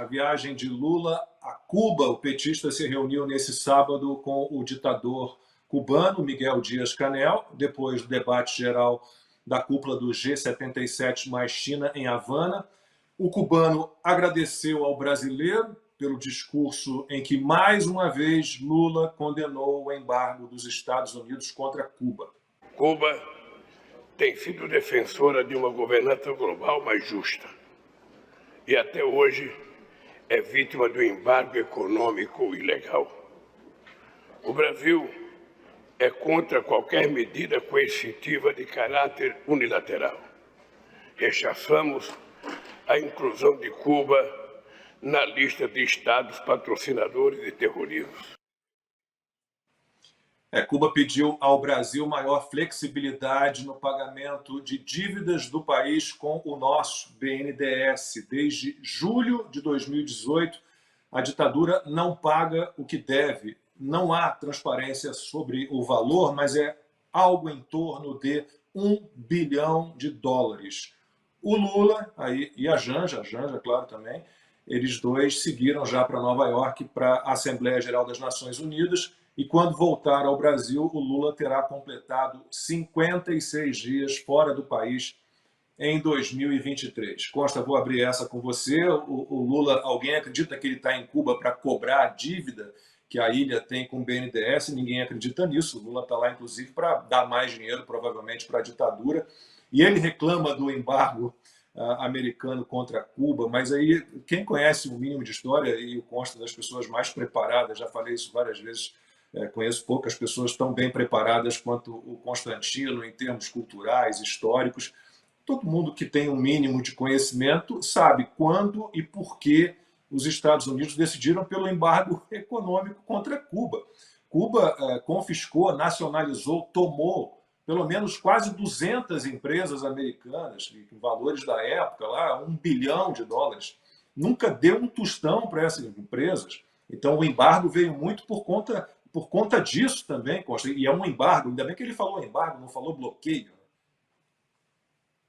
a viagem de Lula a Cuba. O petista se reuniu nesse sábado com o ditador cubano, Miguel Díaz-Canel, depois do debate geral da cúpula do G77 mais China em Havana. O cubano agradeceu ao brasileiro pelo discurso em que, mais uma vez, Lula condenou o embargo dos Estados Unidos contra Cuba. Cuba tem sido defensora de uma governança global mais justa e até hoje é vítima do embargo econômico ilegal. O Brasil é contra qualquer medida coercitiva de caráter unilateral. Rechaçamos a inclusão de Cuba na lista de estados patrocinadores de terrorismo. Cuba pediu ao Brasil maior flexibilidade no pagamento de dívidas do país com o nosso BNDES. Desde julho de 2018, a ditadura não paga o que deve. Não há transparência sobre o valor, mas é algo em torno de US$ 1 bilhão. O Lula e a Janja, claro, também, eles dois seguiram já para Nova York, para a Assembleia Geral das Nações Unidas, e quando voltar ao Brasil, o Lula terá completado 56 dias fora do país em 2023. Costa, vou abrir essa com você. O Lula, alguém acredita que ele está em Cuba para cobrar a dívida que a ilha tem com o BNDES? Ninguém acredita nisso. O Lula está lá, inclusive, para dar mais dinheiro, provavelmente, para a ditadura. E ele reclama do embargo americano contra Cuba, mas aí quem conhece o mínimo de história, e o consta das pessoas mais preparadas, já falei isso várias vezes, conheço poucas pessoas tão bem preparadas quanto o Constantino em termos culturais, históricos. Todo mundo que tem um mínimo de conhecimento sabe quando e por que os Estados Unidos decidiram pelo embargo econômico contra Cuba. Cuba confiscou, nacionalizou, tomou pelo menos quase 200 empresas americanas, com valores da época, lá, US$ 1 bilhão. Nunca deu um tostão para essas empresas. Então, o embargo veio muito por conta disso também, Costa. E é um embargo, ainda bem que ele falou embargo, não falou bloqueio.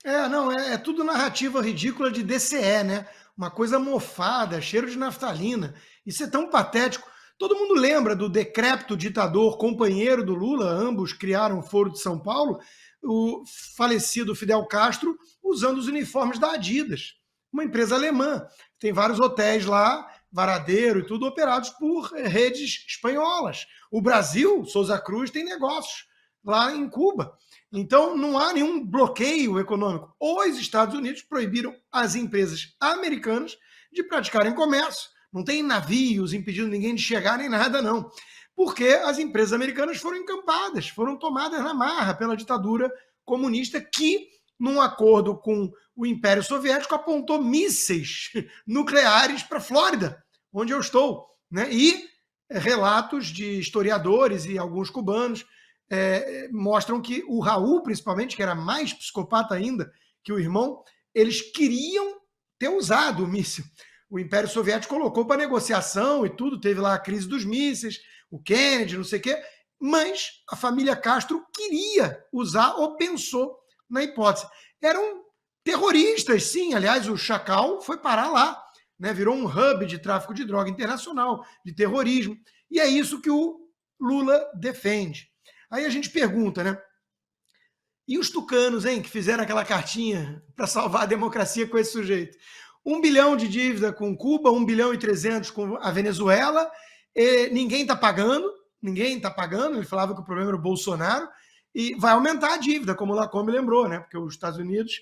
Não, é tudo narrativa ridícula de DCE, né? Uma coisa mofada, cheiro de naftalina. Isso é tão patético. Todo mundo lembra do decrépito ditador companheiro do Lula, ambos criaram o Foro de São Paulo, o falecido Fidel Castro, usando os uniformes da Adidas, uma empresa alemã. Tem vários hotéis lá, Varadeiro e tudo, operados por redes espanholas. O Brasil, Souza Cruz, tem negócios lá em Cuba. Então, não há nenhum bloqueio econômico. Os Estados Unidos proibiram as empresas americanas de praticarem comércio. Não tem navios impedindo ninguém de chegar nem nada, não. Porque as empresas americanas foram encampadas, foram tomadas na marra pela ditadura comunista que, num acordo com o Império Soviético, apontou mísseis nucleares para a Flórida, onde eu estou. Né? E relatos de historiadores e alguns cubanos mostram que o Raul, principalmente, que era mais psicopata ainda que o irmão, eles queriam ter usado o míssil. O Império Soviético colocou para negociação e tudo, teve lá a crise dos mísseis, o Kennedy, não sei o quê, mas a família Castro queria usar ou pensou na hipótese. Eram terroristas, sim, aliás, o Chacal foi parar lá, né? Virou um hub de tráfico de droga internacional, de terrorismo, e é isso que o Lula defende. Aí a gente pergunta, né? E os tucanos, hein, que fizeram aquela cartinha para salvar a democracia com esse sujeito? 1 bilhão de dívida com Cuba, 1 bilhão e 300 com a Venezuela, ninguém está pagando, ele falava que o problema era o Bolsonaro, e vai aumentar a dívida, como o Lacombe lembrou, né? Porque os Estados Unidos,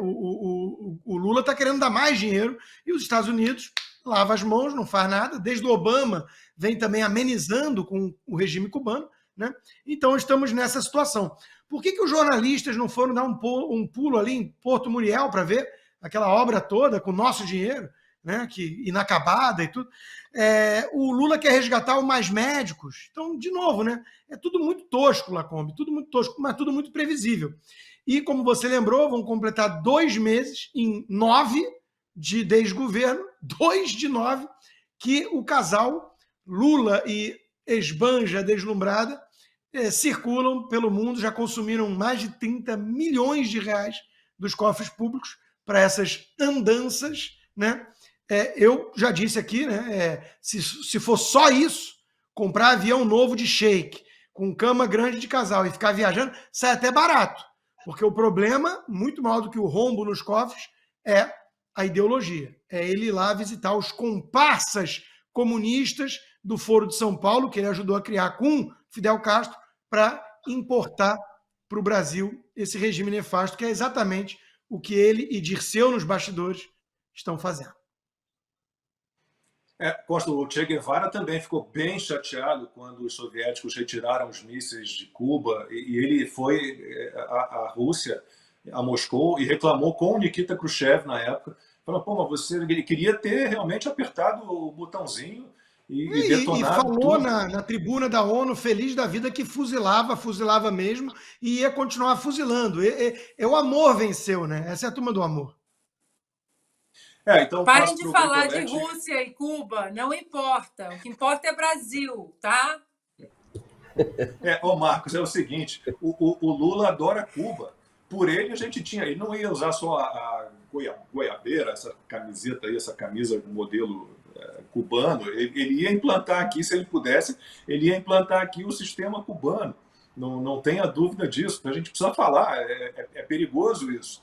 o Lula está querendo dar mais dinheiro, e os Estados Unidos lava as mãos, não faz nada, desde o Obama vem também amenizando com o regime cubano, né? Então estamos nessa situação. Por que os jornalistas não foram dar um pulo ali em Porto Muriel para ver aquela obra toda com nosso dinheiro, né, inacabada e tudo? O Lula quer resgatar o Mais Médicos. Então, de novo, né, é tudo muito tosco, Lacombe, tudo muito tosco, mas tudo muito previsível. E, como você lembrou, vão completar 2 meses, em 9 de desgoverno, 2 de 9, que o casal Lula e Esbanja Deslumbrada circulam pelo mundo, já consumiram mais de 30 milhões de reais dos cofres públicos para essas andanças, né, Eu já disse aqui, né? Se for só isso, comprar avião novo de shake, com cama grande de casal e ficar viajando, sai até barato. Porque o problema, muito maior do que o rombo nos cofres, é a ideologia. É ele ir lá visitar os comparsas comunistas do Foro de São Paulo, que ele ajudou a criar com Fidel Castro, para importar para o Brasil esse regime nefasto, que é exatamente o que ele e Dirceu nos bastidores estão fazendo. Costa, o Che Guevara também ficou bem chateado quando os soviéticos retiraram os mísseis de Cuba e ele foi à Rússia, a Moscou, e reclamou com o Nikita Khrushchev na época. Falou, pô, mas ele queria ter realmente apertado o botãozinho e detonado falou tudo. na tribuna da ONU, feliz da vida, que fuzilava mesmo, e ia continuar fuzilando. O amor venceu, né? Essa é a turma do amor. Então parem de falar de Rússia e Cuba, não importa. O que importa é Brasil, tá? Marcos, é o seguinte, o Lula adora Cuba. Por ele, a gente tinha... Ele não ia usar só a goiabeira, essa camiseta aí, essa camisa modelo cubano. Ele ia implantar aqui, se ele pudesse, ele ia implantar aqui o sistema cubano. Não tenha dúvida disso. A gente precisa falar, é perigoso isso.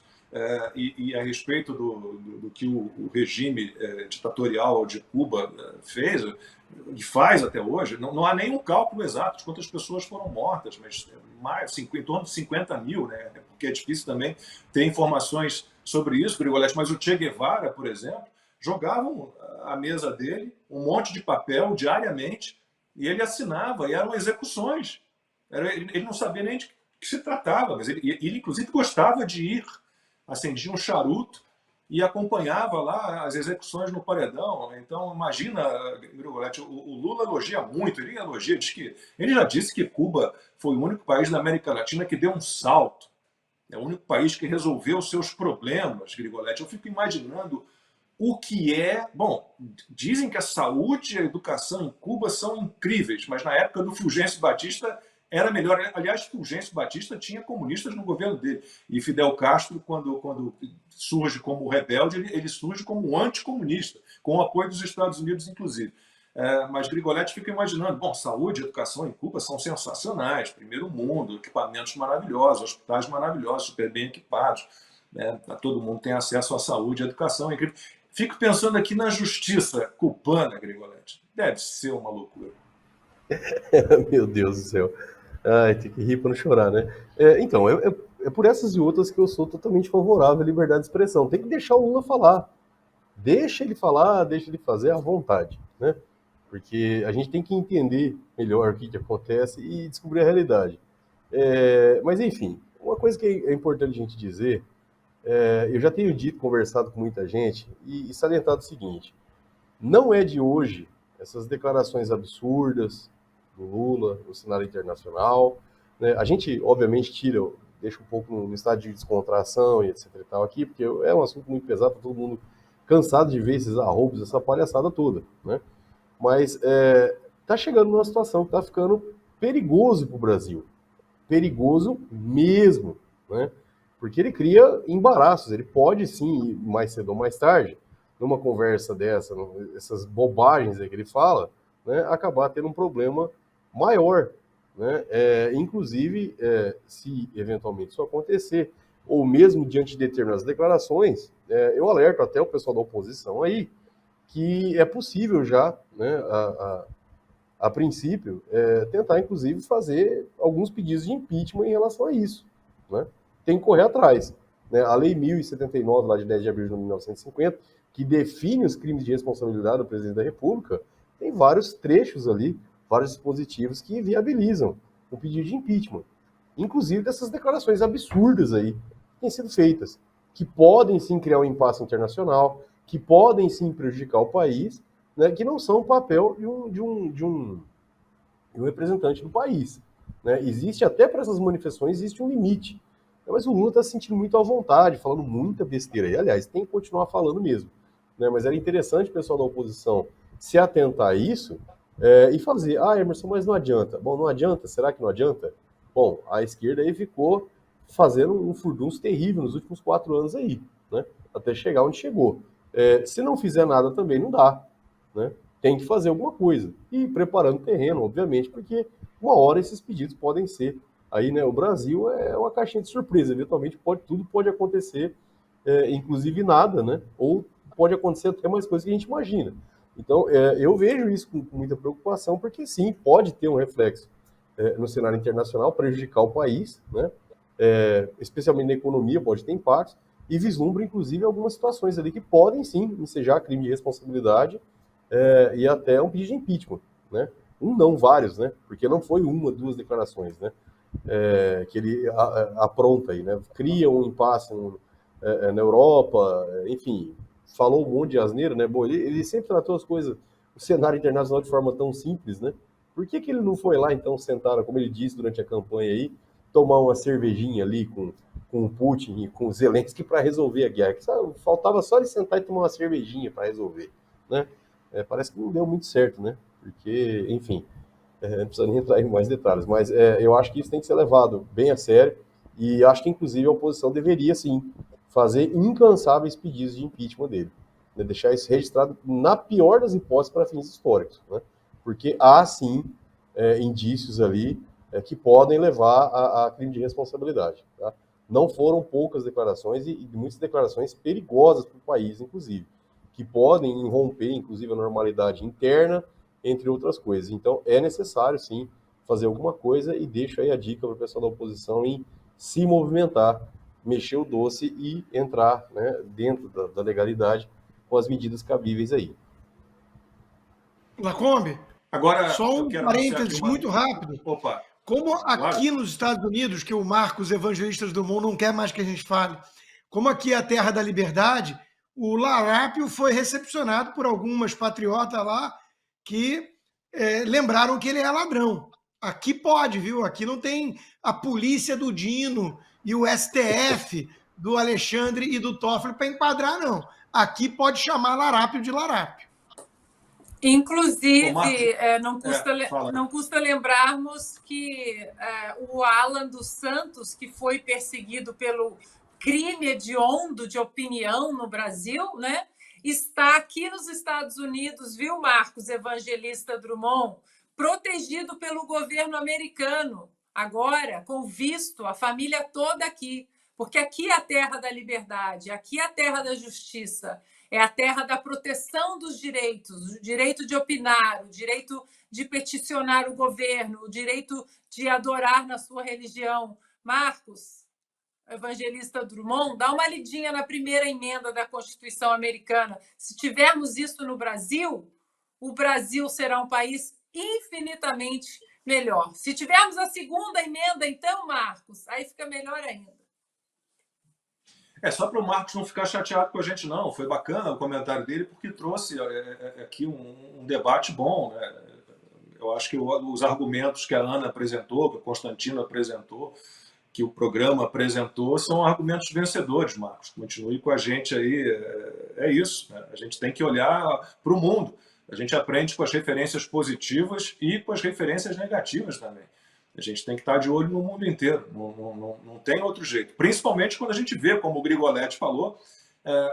E a respeito do que o regime ditatorial de Cuba fez e faz até hoje, não há nenhum cálculo exato de quantas pessoas foram mortas, mas em torno de 50 mil, né? Porque é difícil também ter informações sobre isso, Grigolete. Mas o Che Guevara, por exemplo, jogavam à mesa dele um monte de papel diariamente e ele assinava, e eram execuções. Ele não sabia nem de que se tratava, mas ele inclusive gostava de ir, acendia um charuto e acompanhava lá as execuções no paredão. Então, imagina, o Lula elogia muito, ele já disse que Cuba foi o único país da América Latina que deu um salto. É o único país que resolveu os seus problemas, Grigolete. Eu fico imaginando o que é... Bom, dizem que a saúde e a educação em Cuba são incríveis, mas na época do Fulgêncio Batista era melhor. Aliás, Fulgêncio Batista tinha comunistas no governo dele. E Fidel Castro, quando surge como rebelde, ele surge como um anticomunista, com o apoio dos Estados Unidos, inclusive. Mas Grigolete fica imaginando, bom, saúde e educação em Cuba são sensacionais, primeiro mundo, equipamentos maravilhosos, hospitais maravilhosos, super bem equipados, né? Todo mundo tem acesso à saúde e à educação. É incrível. Fico pensando aqui na justiça cubana, Grigolete. Deve ser uma loucura. Meu Deus do céu. Ai, tem que rir para não chorar, né? Então, é por essas e outras que eu sou totalmente favorável à liberdade de expressão. Tem que deixar o Lula falar. Deixa ele falar, deixa ele fazer à vontade, né? Porque a gente tem que entender melhor o que acontece e descobrir a realidade. Mas, enfim, uma coisa que é importante a gente dizer, eu já tenho dito, conversado com muita gente, e salientado o seguinte, não é de hoje essas declarações absurdas do Lula no cenário internacional, né? A gente, obviamente, deixa um pouco no estado de descontração e etc e tal aqui, porque é um assunto muito pesado, para todo mundo cansado de ver esses arroubos, essa palhaçada toda, né? Mas tá chegando numa situação que está ficando perigoso para o Brasil. Perigoso mesmo, né? Porque ele cria embaraços, ele pode sim, mais cedo ou mais tarde, numa conversa dessa, essas bobagens aí que ele fala, né, acabar tendo um problema maior, né? Inclusive, se eventualmente isso acontecer, ou mesmo diante de determinadas declarações, eu alerto até o pessoal da oposição aí, que é possível já, né, a princípio, tentar inclusive fazer alguns pedidos de impeachment em relação a isso, né? Tem que correr atrás, né? A Lei 1079, lá de 10 de abril de 1950, que define os crimes de responsabilidade do presidente da República, tem vários trechos ali, vários dispositivos que viabilizam o pedido de impeachment. Inclusive dessas declarações absurdas aí que têm sido feitas, que podem sim criar um impasse internacional, que podem sim prejudicar o país, né, que não são o papel de um representante do país, né? Existe até para essas manifestações, existe um limite. Mas o Lula está se sentindo muito à vontade, falando muita besteira. E, aliás, tem que continuar falando mesmo, né? Mas era interessante o pessoal da oposição se atentar a isso e fazer, Emerson, mas não adianta. Bom, não adianta? Será que não adianta? Bom, a esquerda aí ficou fazendo um furdunço terrível nos últimos 4 anos aí, né? Até chegar onde chegou. Se não fizer nada também não dá, né? Tem que fazer alguma coisa. E preparando o terreno, obviamente, porque uma hora esses pedidos podem ser. Aí, né, o Brasil é uma caixinha de surpresa, eventualmente tudo pode acontecer, inclusive nada, né? Ou pode acontecer até mais coisas que a gente imagina. Então, eu vejo isso com muita preocupação, porque sim, pode ter um reflexo no cenário internacional, prejudicar o país, né? Especialmente na economia, pode ter impactos, e vislumbra, inclusive, algumas situações ali que podem sim ensejar crime de responsabilidade e até um pedido de impeachment, né? Não vários, né? Porque não foi uma, duas declarações, né? Que ele apronta aí, né? Cria um impasse na Europa, enfim, falou um monte de asneira, né? Bom, ele sempre tratou as coisas, o cenário internacional de forma tão simples, né? Por que ele não foi lá, então, sentar, como ele disse durante a campanha aí, tomar uma cervejinha ali com o Putin e com o Zelensky para resolver a guerra? Faltava só ele sentar e tomar uma cervejinha para resolver, né? Parece que não deu muito certo, né? Porque, enfim, não precisa nem entrar em mais detalhes, mas eu acho que isso tem que ser levado bem a sério e acho que, inclusive, a oposição deveria, sim, fazer incansáveis pedidos de impeachment dele, né? Deixar isso registrado na pior das hipóteses para fins históricos, né? Porque há, sim, indícios ali que podem levar a crime de responsabilidade, tá? Não foram poucas declarações e muitas declarações perigosas para o país, inclusive, que podem romper, inclusive, a normalidade interna, entre outras coisas. Então, é necessário, sim, fazer alguma coisa e deixo aí a dica para o pessoal da oposição em se movimentar, mexer o doce e entrar, né, dentro da legalidade com as medidas cabíveis aí. Lacombe, Agora, só eu um quero anunciar aqui parênteses uma... muito rápido. Opa, Como claro. aqui nos Estados Unidos, que o Marcos Evangelistas Dumont não quer mais que a gente fale, como aqui é a terra da liberdade, o Larápio foi recepcionado por algumas patriotas lá que lembraram que ele é ladrão. Aqui pode, viu? Aqui não tem a polícia do Dino e o STF do Alexandre e do Toffoli para enquadrar, não. Aqui pode chamar Larápio de Larápio. Ô, Marcos, Inclusive, fala. não custa lembrarmos que o Alan dos Santos, que foi perseguido pelo crime hediondo de opinião no Brasil, né, está aqui nos Estados Unidos, viu, Marcos Evangelista Drummond, protegido pelo governo americano, agora com visto, a família toda aqui, porque aqui é a terra da liberdade, aqui é a terra da justiça. É a terra da proteção dos direitos, o direito de opinar, o direito de peticionar o governo, o direito de adorar na sua religião. Marcos, Evangelista Drummond, dá uma lidinha na primeira emenda da Constituição americana. Se tivermos isso no Brasil, o Brasil será um país infinitamente melhor. Se tivermos a segunda emenda, então, Marcos, aí fica melhor ainda. Só para o Marcos não ficar chateado com a gente, não. Foi bacana o comentário dele, porque trouxe aqui um debate bom, né? Eu acho que os argumentos que a Ana apresentou, que o Constantino apresentou, que o programa apresentou, são argumentos vencedores, Marcos. Continue com a gente aí. É isso, né? A gente tem que olhar para o mundo. A gente aprende com as referências positivas e com as referências negativas também. A gente tem que estar de olho no mundo inteiro, não tem outro jeito. Principalmente quando a gente vê, como o Grigoletti falou,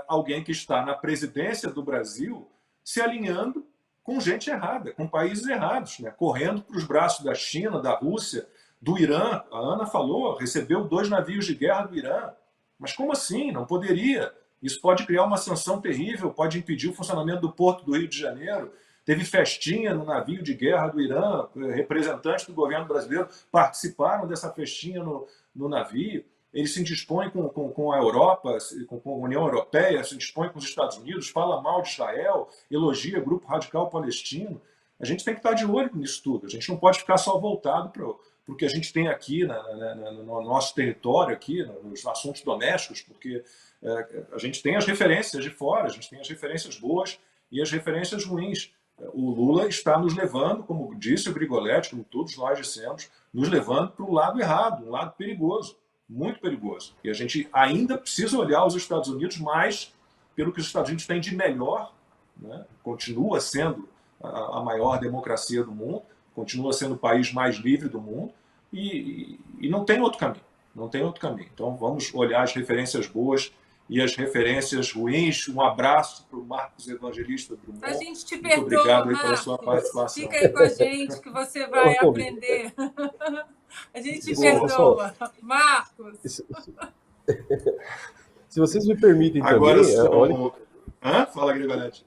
alguém que está na presidência do Brasil se alinhando com gente errada, com países errados, né? Correndo para os braços da China, da Rússia, do Irã. A Ana falou, recebeu 2 navios de guerra do Irã. Mas como assim? Não poderia. Isso pode criar uma sanção terrível, pode impedir o funcionamento do Porto do Rio de Janeiro. Teve festinha no navio de guerra do Irã, representantes do governo brasileiro participaram dessa festinha no navio. Ele se indispõe com a Europa, com a União Europeia, se indispõe com os Estados Unidos, fala mal de Israel, elogia o grupo radical palestino. A gente tem que estar de olho nisso tudo. A gente não pode ficar só voltado para o que a gente tem aqui no nosso território, aqui, nos assuntos domésticos, porque a gente tem as referências de fora, a gente tem as referências boas e as referências ruins. O Lula está nos levando, como disse o Grigoletti, como todos nós dissemos, nos levando para o lado errado, um lado perigoso, muito perigoso. E a gente ainda precisa olhar os Estados Unidos mais pelo que os Estados Unidos têm de melhor, né? Continua sendo a maior democracia do mundo, continua sendo o país mais livre do mundo e não tem outro caminho. Não tem outro caminho. Então vamos olhar as referências boas e as referências ruins. Um abraço para o Marcos Evangelista A Drummond. gente te Muito perdoa, obrigado aí pela sua Marcos. participação. Fica aí com a gente que você vai aprender. A gente te perdoa. Marcos. Se vocês me permitem Agora também, olha, Fala, Gregoretti.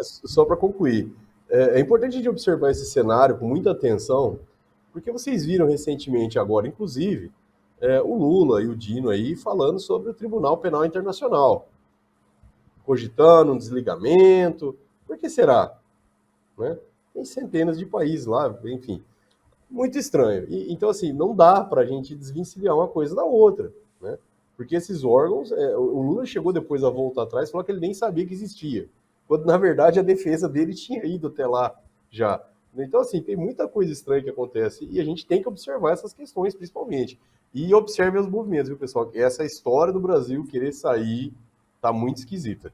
só para concluir, é importante a gente observar esse cenário com muita atenção, porque vocês viram recentemente agora, inclusive, o Lula e o Dino aí falando sobre o Tribunal Penal Internacional, cogitando um desligamento. Por que será? Né? Tem centenas de países lá, enfim, muito estranho. Então, assim, não dá para a gente desvencilhar uma coisa da outra, né? Porque esses órgãos, o Lula chegou depois a voltar atrás e falou que ele nem sabia que existia, quando na verdade a defesa dele tinha ido até lá já. Então, assim, tem muita coisa estranha que acontece e a gente tem que observar essas questões, principalmente. E observe os movimentos, viu, pessoal? Essa história do Brasil querer sair tá muito esquisita.